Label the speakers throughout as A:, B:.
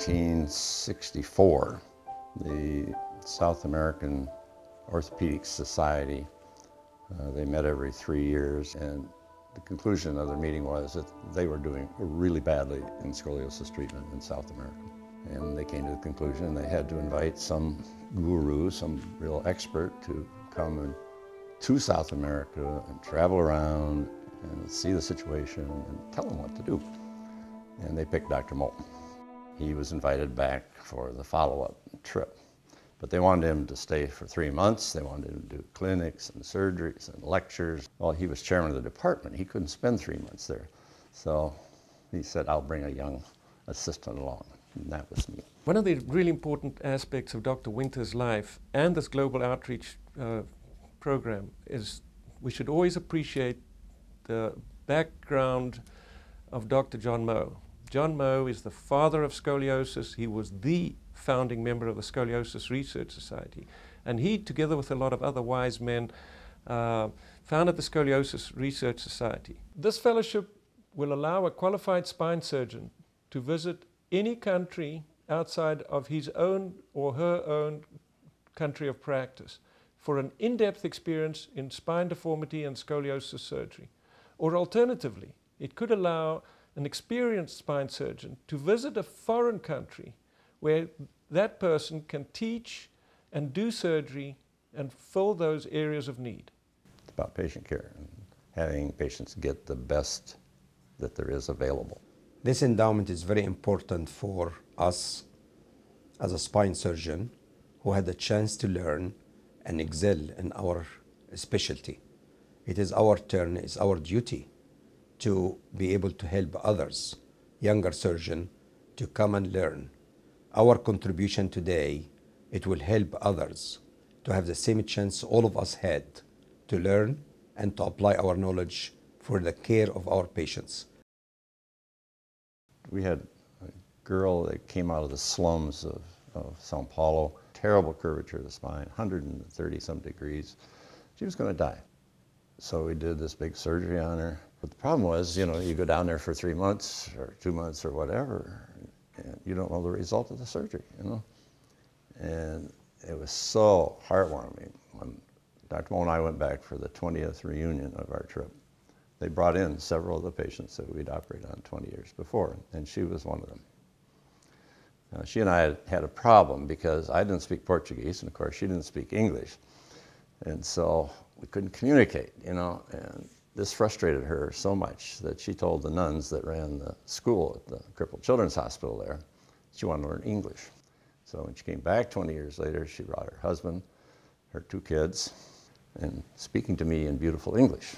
A: 1964, the South American Orthopedic Society, they met every 3 years, and the conclusion of their meeting was that they were doing really badly in scoliosis treatment in South America. And they came to the conclusion they had to invite some guru, some real expert, to come to South America and travel around and see the situation and tell them what to do. And they picked Dr. Moulton. He was invited back for the follow-up trip. But they wanted him to stay for 3 months. They wanted him to do clinics and surgeries and lectures. Well, he was chairman of the department. He couldn't spend 3 months there. So he said, I'll bring a young assistant along. And that was me.
B: One of the really important aspects of Dr. Winter's life and this global outreach program is we should always appreciate the background of Dr. John Moe. John Moe is the father of scoliosis. He was the founding member of the Scoliosis Research Society. And he, together with a lot of other wise men, founded the Scoliosis Research Society. This fellowship will allow a qualified spine surgeon to visit any country outside of his own or her own country of practice for an in-depth experience in spine deformity and scoliosis surgery. Or alternatively, it could allow an experienced spine surgeon to visit a foreign country where that person can teach and do surgery and fill those areas of need.
A: It's about patient care and having patients get the best that there is available.
C: This endowment is very important for us as a spine surgeon who had the chance to learn and excel in our specialty. It is our turn, it's our duty to be able to help others, younger surgeons, to come and learn. Our contribution today, it will help others to have the same chance all of us had to learn and to apply our knowledge for the care of our patients.
A: We had a girl that came out of the slums of Sao Paulo, terrible curvature of the spine, 130-some degrees. She was going to die. So we did this big surgery on her. But the problem was, you know, you go down there for 3 months or 2 months or whatever, and you don't know the result of the surgery, you know. And it was so heartwarming when Dr. Moe and I went back for the 20th reunion of our trip. They brought in several of the patients that we'd operated on 20 years before, and she was one of them. She and I had a problem because I didn't speak Portuguese, and of course she didn't speak English. And so we couldn't communicate, you know, and this frustrated her so much that she told the nuns that ran the school at the Crippled Children's Hospital there, she wanted to learn English. So when she came back 20 years later, she brought her husband, her 2 kids, and speaking to me in beautiful English.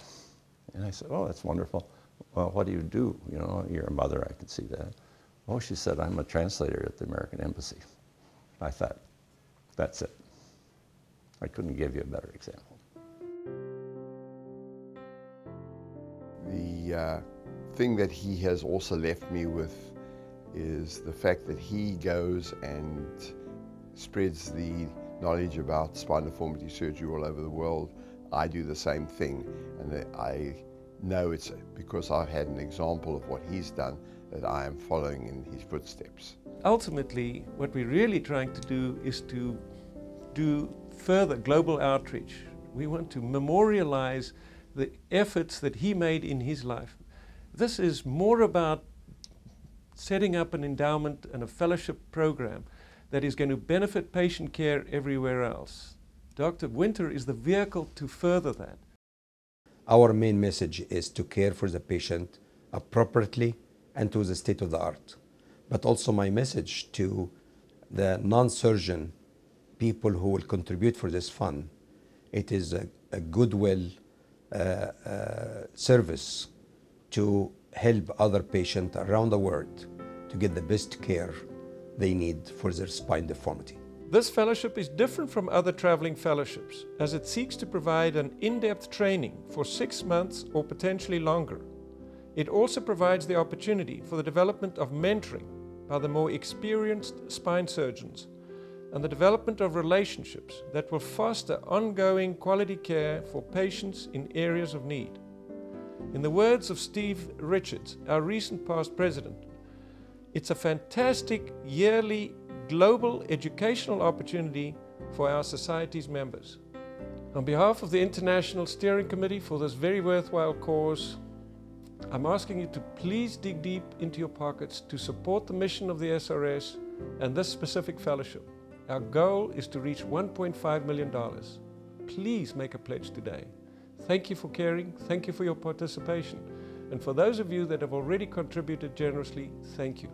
A: And I said, oh, that's wonderful. Well, what do you do? You know, you're a mother, I can see that. Oh, she said, I'm a translator at the American Embassy. I thought, that's it. I couldn't give you a better example.
D: The thing that he has also left me with is the fact that he goes and spreads the knowledge about spine deformity surgery all over the world. I do the same thing, and I know it's because I've had an example of what he's done that I am following in his footsteps.
B: Ultimately, what we're really trying to do is to do further global outreach. We want to memorialize the efforts that he made in his life. This is more about setting up an endowment and a fellowship program that is going to benefit patient care everywhere else. Dr. Winter is the vehicle to further that.
C: Our main message is to care for the patient appropriately and to the state of the art. But also my message to the non-surgeon people who will contribute for this fund, it is a goodwill service to help other patients around the world to get the best care they need for their spine deformity.
B: This fellowship is different from other traveling fellowships as it seeks to provide an in-depth training for 6 months or potentially longer. It also provides the opportunity for the development of mentoring by the more experienced spine surgeons and the development of relationships that will foster ongoing quality care for patients in areas of need. In the words of Steve Richards, our recent past president, It's a fantastic yearly global educational opportunity for our society's members. On behalf of the International Steering Committee for this very worthwhile cause, I'm asking you to please dig deep into your pockets to support the mission of the SRS and this specific fellowship. Our goal is to reach $1.5 million. Please make a pledge today. Thank you for caring, thank you for your participation. And for those of you that have already contributed generously, thank you.